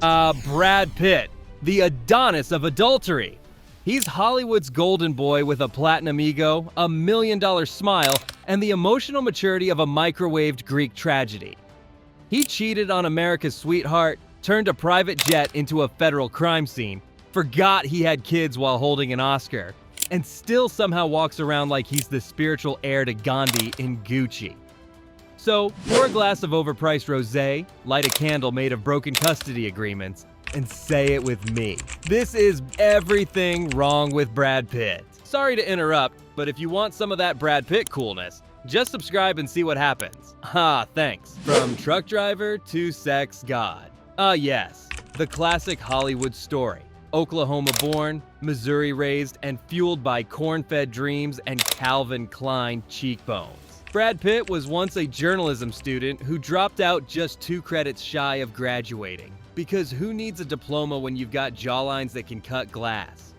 Brad Pitt, the Adonis of adultery. He's Hollywood's golden boy with a platinum ego, a $1 million smile, and the emotional maturity of a microwaved Greek tragedy. He cheated on America's sweetheart, turned a private jet into a federal crime scene, forgot he had kids while holding an Oscar, and still somehow walks around like he's the spiritual heir to Gandhi in Gucci. So, pour a glass of overpriced rosé, light a candle made of broken custody agreements, and say it with me. This is everything wrong with Brad Pitt. Sorry to interrupt, but if you want some of that Brad Pitt coolness, just subscribe and see what happens. Thanks. From truck driver to sex god. Yes, the classic Hollywood story. Oklahoma born, Missouri raised, and fueled by corn-fed dreams and Calvin Klein cheekbones. Brad Pitt was once a journalism student who dropped out just 2 credits shy of graduating. Because who needs a diploma when you've got jawlines that can cut glass?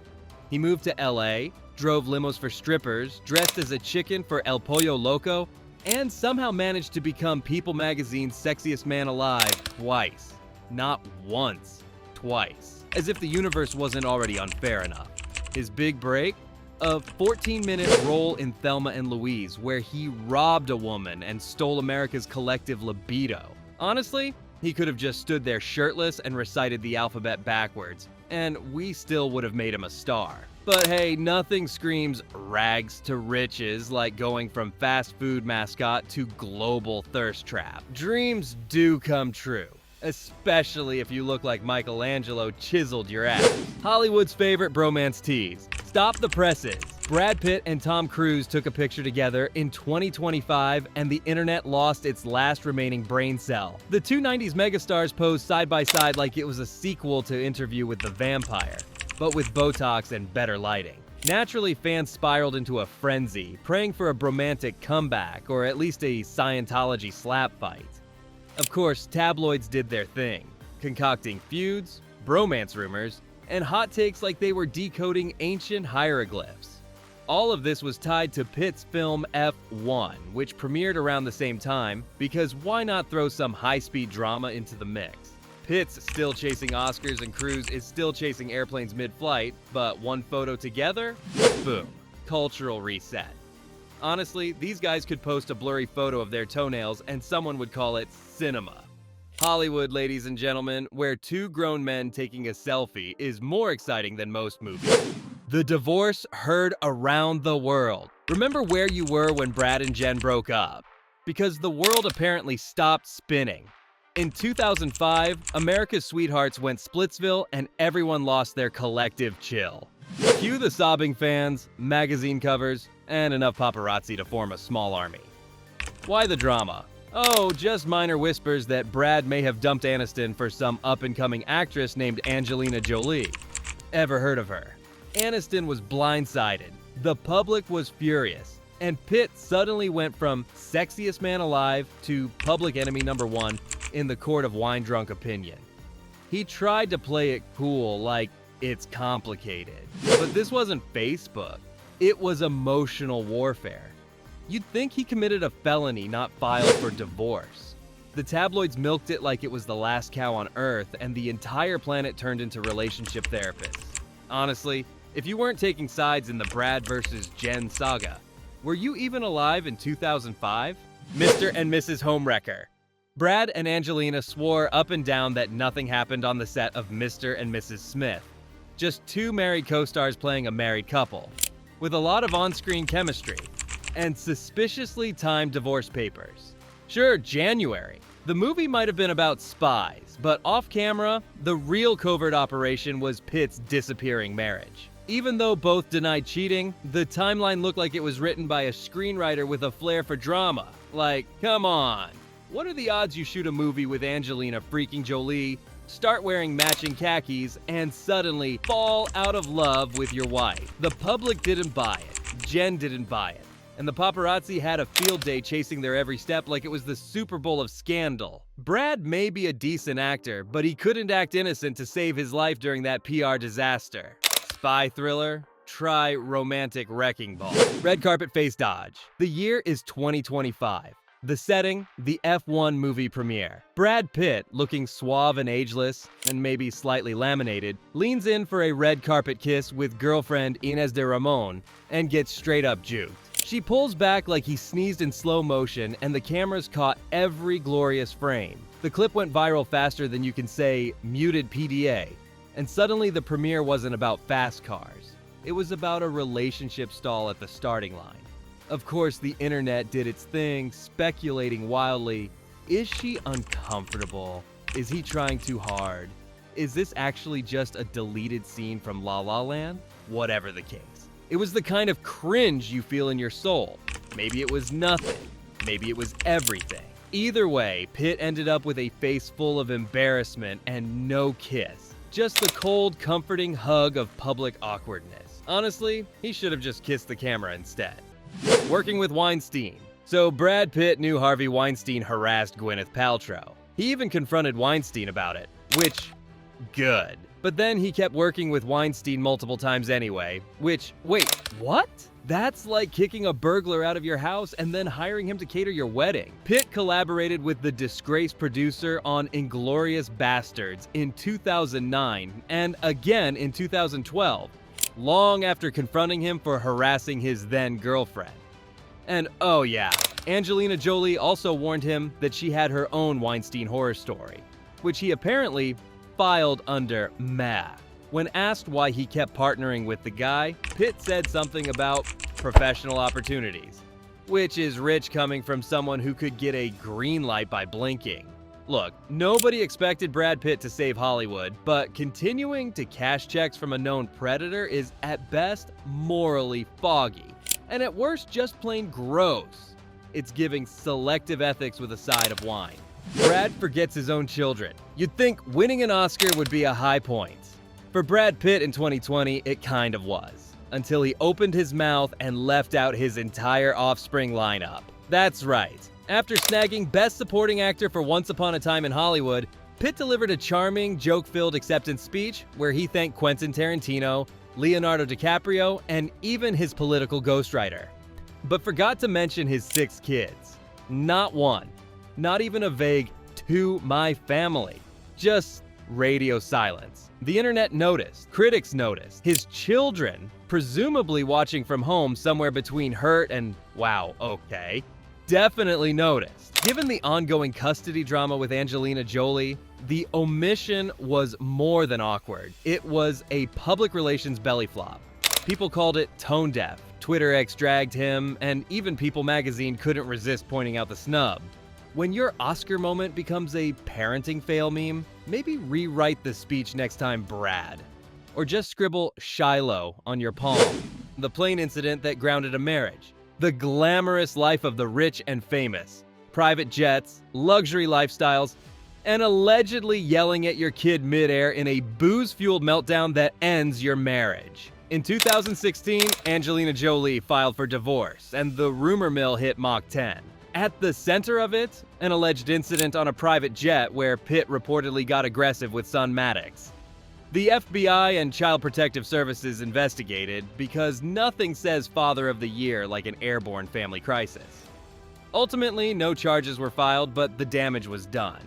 He moved to LA, drove limos for strippers, dressed as a chicken for El Pollo Loco, and somehow managed to become People magazine's sexiest man alive twice. Not once, twice. As if the universe wasn't already unfair enough. His big break? A 14-minute role in Thelma and Louise, where he robbed a woman and stole America's collective libido. Honestly, he could have just stood there shirtless and recited the alphabet backwards, and we still would have made him a star. But hey, nothing screams rags to riches like going from fast food mascot to global thirst trap. Dreams do come true, especially if you look like Michelangelo chiseled your ass. Hollywood's favorite bromance tease. Stop the presses. Brad Pitt and Tom Cruise took a picture together in 2025 and the internet lost its last remaining brain cell. The two 90s megastars posed side by side like it was a sequel to Interview with the Vampire, but with Botox and better lighting. Naturally, fans spiraled into a frenzy, praying for a bromantic comeback or at least a Scientology slap fight. Of course, tabloids did their thing, concocting feuds, bromance rumors, and hot takes like they were decoding ancient hieroglyphs. All of this was tied to Pitt's film F1, which premiered around the same time, because why not throw some high-speed drama into the mix? Pitt's still chasing Oscars and Cruise is still chasing airplanes mid-flight, but one photo together? Boom. Cultural reset. Honestly, these guys could post a blurry photo of their toenails and someone would call it cinema. Hollywood, ladies and gentlemen, where 2 grown men taking a selfie is more exciting than most movies. The divorce heard around the world. Remember where you were when Brad and Jen broke up? Because the world apparently stopped spinning. In 2005, America's sweethearts went Splitsville and everyone lost their collective chill. Cue the sobbing fans, magazine covers, and enough paparazzi to form a small army. Why the drama? Oh, just minor whispers that Brad may have dumped Aniston for some up-and-coming actress named Angelina Jolie. Ever heard of her? Aniston was blindsided, the public was furious, and Pitt suddenly went from sexiest man alive to public enemy #1 in the court of wine-drunk opinion. He tried to play it cool, like it's complicated. But this wasn't Facebook, it was emotional warfare. You'd think he committed a felony, not filed for divorce. The tabloids milked it like it was the last cow on Earth, and the entire planet turned into relationship therapists. Honestly, if you weren't taking sides in the Brad versus Jen saga, were you even alive in 2005? Mr. and Mrs. Homewrecker. Brad and Angelina swore up and down that nothing happened on the set of Mr. and Mrs. Smith. Just 2 married co-stars playing a married couple, with a lot of on-screen chemistry, and suspiciously timed divorce papers. Sure, January. The movie might have been about spies, but off-camera, the real covert operation was Pitt's disappearing marriage. Even though both denied cheating, the timeline looked like it was written by a screenwriter with a flair for drama. Like, come on. What are the odds you shoot a movie with Angelina freaking Jolie, start wearing matching khakis, and suddenly fall out of love with your wife? The public didn't buy it. Jen didn't buy it. And the paparazzi had a field day chasing their every step like it was the Super Bowl of scandal. Brad may be a decent actor, but he couldn't act innocent to save his life during that PR disaster. Spy thriller? Try romantic wrecking ball. Red carpet face dodge. The year is 2025. The setting, the F1 movie premiere. Brad Pitt, looking suave and ageless, and maybe slightly laminated, leans in for a red carpet kiss with girlfriend Inez de Ramon and gets straight up juked. She pulls back like he sneezed in slow motion, and the cameras caught every glorious frame. The clip went viral faster than you can say muted PDA, and suddenly the premiere wasn't about fast cars. It was about a relationship stall at the starting line. Of course, the internet did its thing, speculating wildly. Is she uncomfortable? Is he trying too hard? Is this actually just a deleted scene from La La Land? Whatever the case. It was the kind of cringe you feel in your soul. Maybe it was nothing. Maybe it was everything. Either way, Pitt ended up with a face full of embarrassment and no kiss. Just the cold, comforting hug of public awkwardness. Honestly, he should have just kissed the camera instead. Working with Weinstein. So Brad Pitt knew Harvey Weinstein harassed Gwyneth Paltrow. He even confronted Weinstein about it, which, good. But then he kept working with Weinstein multiple times anyway, which, wait, what? That's like kicking a burglar out of your house and then hiring him to cater your wedding. Pitt collaborated with the disgraced producer on Inglourious Basterds in 2009 and again in 2012. Long after confronting him for harassing his then-girlfriend. And oh yeah, Angelina Jolie also warned him that she had her own Weinstein horror story, which he apparently filed under meh. When asked why he kept partnering with the guy, Pitt said something about professional opportunities, which is rich coming from someone who could get a green light by blinking. Look, nobody expected Brad Pitt to save Hollywood, but continuing to cash checks from a known predator is at best morally foggy, and at worst just plain gross. It's giving selective ethics with a side of wine. Brad forgets his own children. You'd think winning an Oscar would be a high point. For Brad Pitt in 2020, it kind of was, until he opened his mouth and left out his entire Offspring lineup. That's right. After snagging Best Supporting Actor for Once Upon a Time in Hollywood, Pitt delivered a charming, joke-filled acceptance speech where he thanked Quentin Tarantino, Leonardo DiCaprio, and even his political ghostwriter. But forgot to mention his 6 kids. Not one. Not even a vague, "to my family." Just radio silence. The internet noticed. Critics noticed. His children, presumably watching from home somewhere between hurt and, wow, okay, definitely noticed. Given the ongoing custody drama with Angelina Jolie, the omission was more than awkward. It was a public relations belly flop. People called it tone deaf. Twitter X dragged him, and even People magazine couldn't resist pointing out the snub. When your Oscar moment becomes a parenting fail meme, maybe rewrite the speech next time, Brad. Or just scribble Shiloh on your palm. The plane incident that grounded a marriage. The glamorous life of the rich and famous. Private jets, luxury lifestyles, and allegedly yelling at your kid midair in a booze-fueled meltdown that ends your marriage. In 2016, Angelina Jolie filed for divorce, and the rumor mill hit Mach 10. At the center of it, an alleged incident on a private jet where Pitt reportedly got aggressive with son Maddox. The FBI and Child Protective Services investigated because nothing says Father of the Year like an airborne family crisis. Ultimately, no charges were filed, but the damage was done.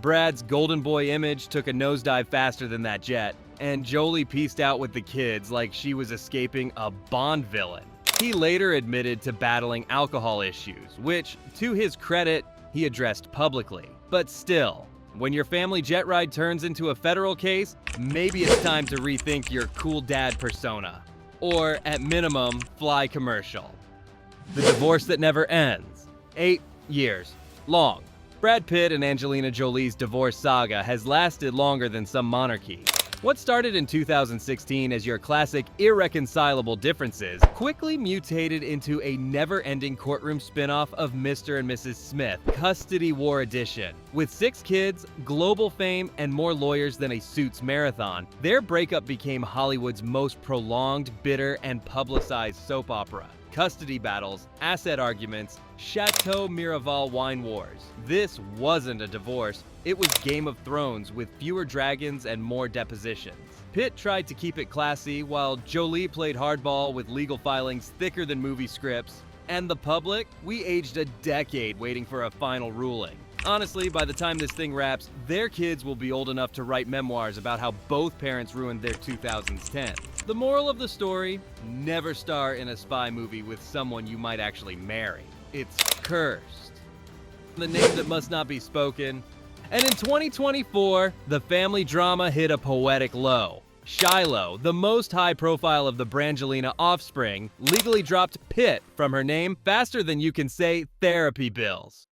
Brad's golden boy image took a nosedive faster than that jet, and Jolie pieced out with the kids like she was escaping a Bond villain. He later admitted to battling alcohol issues, which, to his credit, he addressed publicly. But still, when your family jet ride turns into a federal case, maybe it's time to rethink your cool dad persona. Or, at minimum, fly commercial. The divorce that never ends. 8 years. Long. Brad Pitt and Angelina Jolie's divorce saga has lasted longer than some monarchies. What started in 2016 as your classic irreconcilable differences quickly mutated into a never-ending courtroom spin-off of Mr. and Mrs. Smith, Custody War Edition. With 6 kids, global fame, and more lawyers than a Suits marathon, their breakup became Hollywood's most prolonged, bitter, and publicized soap opera. Custody battles, asset arguments, Chateau Miraval wine wars. This wasn't a divorce, it was Game of Thrones with fewer dragons and more depositions. Pitt tried to keep it classy, while Jolie played hardball with legal filings thicker than movie scripts. And the public? We aged a decade waiting for a final ruling. Honestly, by the time this thing wraps, their kids will be old enough to write memoirs about how both parents ruined their 2010s. The moral of the story: never star in a spy movie with someone you might actually marry. It's cursed. The name that must not be spoken. And in 2024, the family drama hit a poetic low. Shiloh, the most high profile of the Brangelina offspring, legally dropped Pitt from her name faster than you can say therapy bills.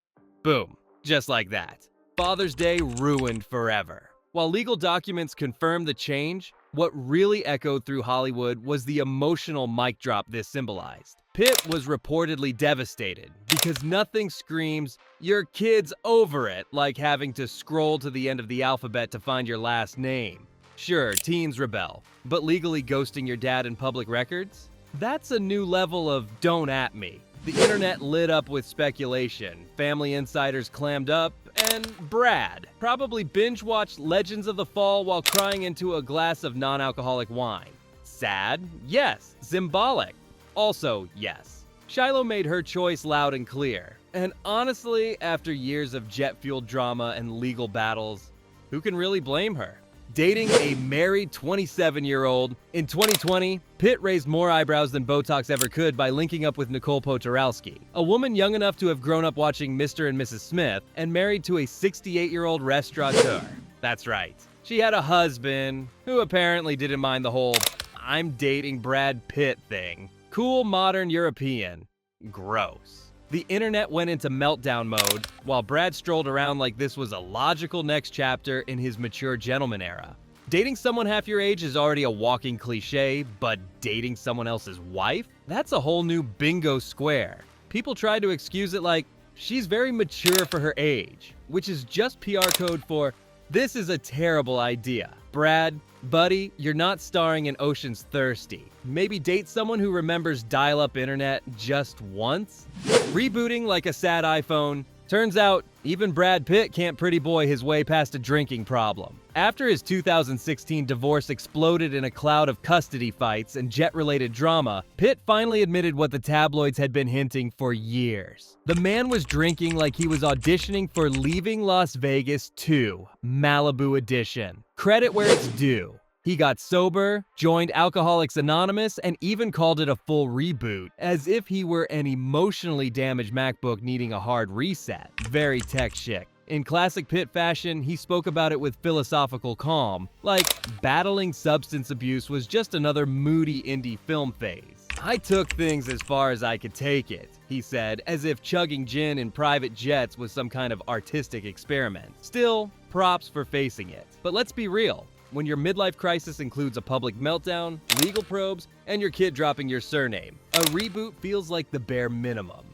Boom. Just like that. Father's Day ruined forever. While legal documents confirmed the change, what really echoed through Hollywood was the emotional mic drop this symbolized. Pitt was reportedly devastated because nothing screams, "Your kid's over it," like having to scroll to the end of the alphabet to find your last name. Sure, teens rebel, but legally ghosting your dad in public records? That's a new level of don't at me. The internet lit up with speculation, family insiders clammed up, and Brad probably binge-watched Legends of the Fall while crying into a glass of non-alcoholic wine. Sad? Yes. Symbolic? Also yes. Shiloh made her choice loud and clear. And honestly, after years of jet-fueled drama and legal battles, who can really blame her? Dating a married 27-year-old. In 2020, Pitt raised more eyebrows than Botox ever could by linking up with Nicole Poturalski, a woman young enough to have grown up watching Mr. and Mrs. Smith and married to a 68-year-old restaurateur. That's right. She had a husband who apparently didn't mind the whole "I'm dating Brad Pitt" thing. Cool modern European. Gross. The internet went into meltdown mode, while Brad strolled around like this was a logical next chapter in his mature gentleman era. Dating someone half your age is already a walking cliche, but dating someone else's wife? That's a whole new bingo square. People try to excuse it like, she's very mature for her age, which is just PR code for, this is a terrible idea. Brad, buddy, you're not starring in Ocean's Thirsty. Maybe date someone who remembers dial-up internet just once? Rebooting like a sad iPhone. Turns out, even Brad Pitt can't pretty boy his way past a drinking problem. After his 2016 divorce exploded in a cloud of custody fights and jet-related drama, Pitt finally admitted what the tabloids had been hinting for years. The man was drinking like he was auditioning for Leaving Las Vegas 2, Malibu Edition. Credit where it's due. He got sober, joined Alcoholics Anonymous, and even called it a full reboot, as if he were an emotionally damaged MacBook needing a hard reset. Very tech chic. In classic Pitt fashion, he spoke about it with philosophical calm, like battling substance abuse was just another moody indie film phase. "I took things as far as I could take it," he said, as if chugging gin in private jets was some kind of artistic experiment. Still, props for facing it. But let's be real. When your midlife crisis includes a public meltdown, legal probes, and your kid dropping your surname, a reboot feels like the bare minimum.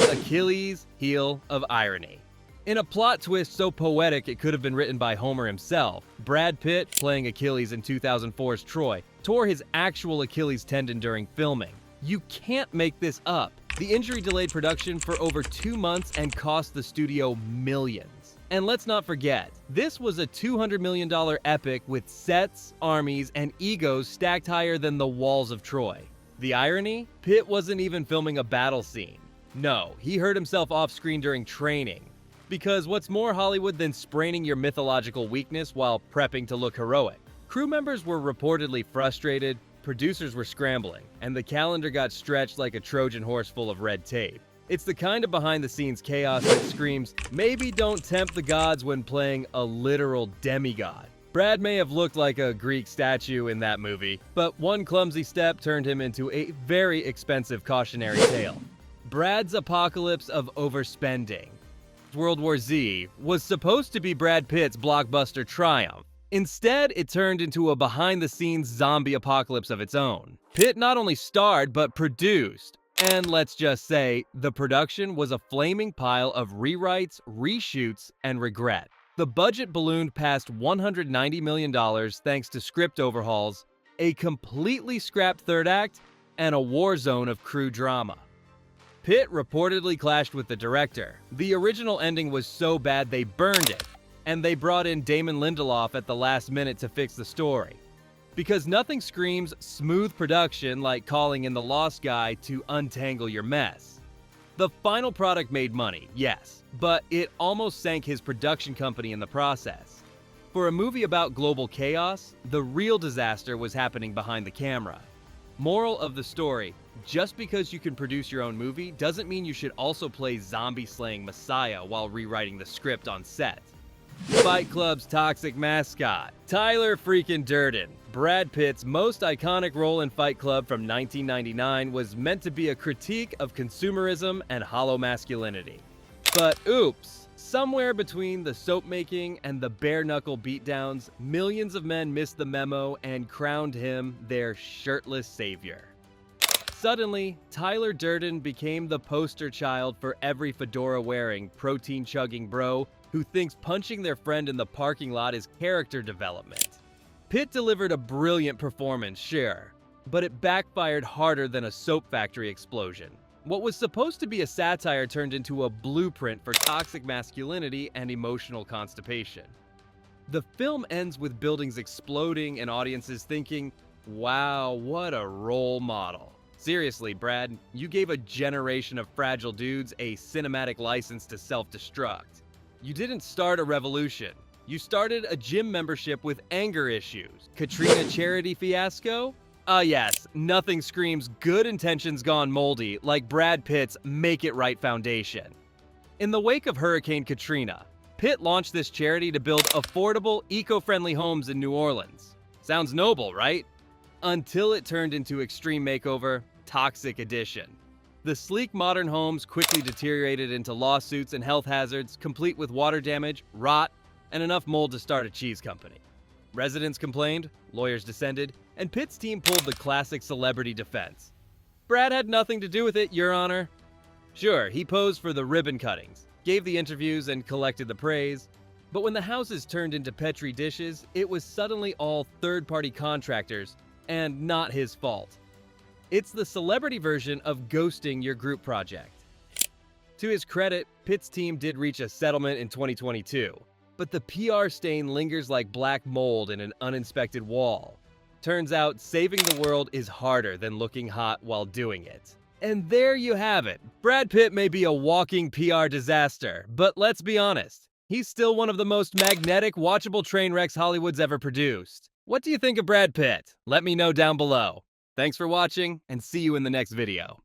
Achilles' heel of irony. In a plot twist so poetic it could have been written by Homer himself, Brad Pitt, playing Achilles in 2004's Troy, tore his actual Achilles tendon during filming. You can't make this up. The injury delayed production for over 2 months and cost the studio millions. And let's not forget, this was a $200 million epic with sets, armies, and egos stacked higher than the walls of Troy. The irony? Pitt wasn't even filming a battle scene. No, he hurt himself off-screen during training. Because what's more Hollywood than spraining your mythological weakness while prepping to look heroic? Crew members were reportedly frustrated, producers were scrambling, and the calendar got stretched like a Trojan horse full of red tape. It's the kind of behind-the-scenes chaos that screams, maybe don't tempt the gods when playing a literal demigod. Brad may have looked like a Greek statue in that movie, but one clumsy step turned him into a very expensive cautionary tale. Brad's apocalypse of overspending. World War Z was supposed to be Brad Pitt's blockbuster triumph. Instead, it turned into a behind-the-scenes zombie apocalypse of its own. Pitt not only starred, but produced. And let's just say, the production was a flaming pile of rewrites, reshoots, and regret. The budget ballooned past $190 million thanks to script overhauls, a completely scrapped third act, and a war zone of crew drama. Pitt reportedly clashed with the director. The original ending was so bad they burned it, and they brought in Damon Lindelof at the last minute to fix the story. Because nothing screams smooth production like calling in the Lost Guy to untangle your mess. The final product made money, yes, but it almost sank his production company in the process. For a movie about global chaos, the real disaster was happening behind the camera. Moral of the story: just because you can produce your own movie doesn't mean you should also play zombie-slaying messiah while rewriting the script on set. Fight Club's toxic mascot, Tyler freaking Durden. Brad Pitt's most iconic role in Fight Club from 1999 was meant to be a critique of consumerism and hollow masculinity. But oops, somewhere between the soap making and the bare-knuckle beatdowns, millions of men missed the memo and crowned him their shirtless savior. Suddenly, Tyler Durden became the poster child for every fedora-wearing, protein-chugging bro who thinks punching their friend in the parking lot is character development. Pitt delivered a brilliant performance, sure, but it backfired harder than a soap factory explosion. What was supposed to be a satire turned into a blueprint for toxic masculinity and emotional constipation. The film ends with buildings exploding and audiences thinking, wow, what a role model. Seriously, Brad, you gave a generation of fragile dudes a cinematic license to self-destruct. You didn't start a revolution. You started a gym membership with anger issues. Katrina charity fiasco? Yes, nothing screams good intentions gone moldy like Brad Pitt's Make It Right Foundation. In the wake of Hurricane Katrina, Pitt launched this charity to build affordable, eco-friendly homes in New Orleans. Sounds noble, right? Until it turned into Extreme Makeover, Toxic Edition. The sleek modern homes quickly deteriorated into lawsuits and health hazards, complete with water damage, rot, and enough mold to start a cheese company. Residents complained, lawyers descended, and Pitt's team pulled the classic celebrity defense. Brad had nothing to do with it, Your Honor. Sure, he posed for the ribbon cuttings, gave the interviews, and collected the praise. But when the houses turned into Petri dishes, it was suddenly all third-party contractors, and not his fault. It's the celebrity version of ghosting your group project. To his credit, Pitt's team did reach a settlement in 2022. But the PR stain lingers like black mold in an uninspected wall. Turns out, saving the world is harder than looking hot while doing it. And there you have it. Brad Pitt may be a walking PR disaster, but let's be honest, he's still one of the most magnetic, watchable train wrecks Hollywood's ever produced. What do you think of Brad Pitt? Let me know down below. Thanks for watching, and see you in the next video.